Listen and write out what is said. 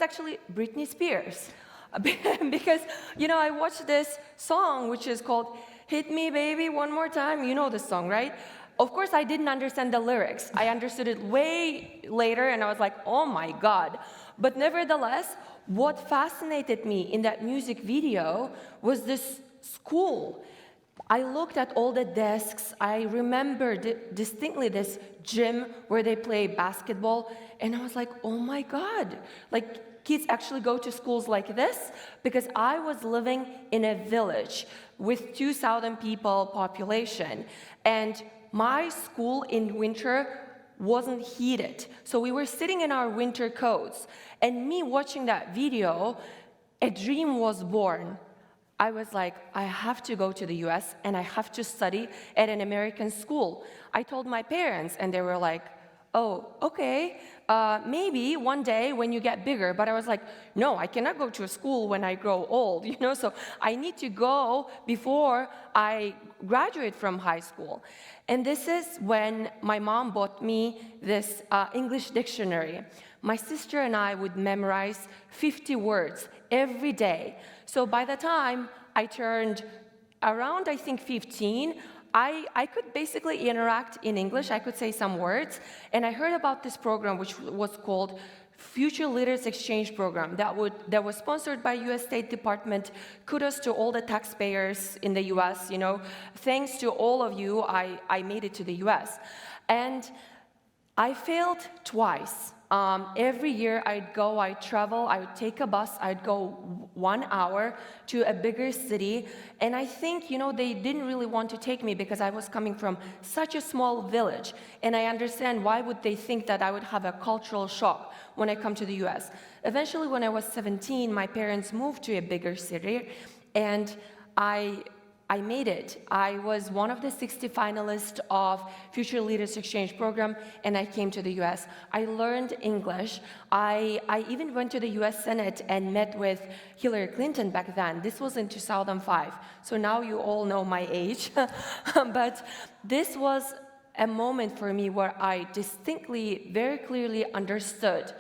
actually Britney Spears. Because, I watched this song, which is called Hit Me Baby One More Time. You know this song, right? Of course, I didn't understand the lyrics. I understood it way later, and I was like, oh my God. But nevertheless, what fascinated me in that music video was this school. I looked at all the desks. I remember distinctly this gym where they play basketball, and I was like, oh my God. Like, kids actually go to schools like this? Because I was living in a village with 2,000 people population, and my school in winter wasn't heated. So we were sitting in our winter coats, and me watching that video, a dream was born. I was like, I have to go to the US and I have to study at an American school. I told my parents, and they were like, oh, okay, maybe one day when you get bigger. But I was like, no, I cannot go to a school when I grow old, so I need to go before I graduate from high school. And this is when my mom bought me this English dictionary. My sister and I would memorize 50 words every day. So by the time I turned around, I think, 15, I could basically interact in English. I could say some words. And I heard about this program, which was called Future Leaders Exchange Program, that was sponsored by U.S. State Department. Kudos to all the taxpayers in the U.S., Thanks to all of you, I made it to the U.S. And I failed twice. Every year I'd travel, I would take a bus, I'd go 1 hour to a bigger city, and I think, they didn't really want to take me because I was coming from such a small village, and I understand why would they think that I would have a cultural shock when I come to the US. Eventually, when I was 17, my parents moved to a bigger city, and I made it. I was one of the 60 finalists of Future Leaders Exchange Program, and I came to the US. I learned English. I even went to the US Senate and met with Hillary Clinton back then. This was in 2005. So now you all know my age. But this was a moment for me where I distinctly, very clearly understood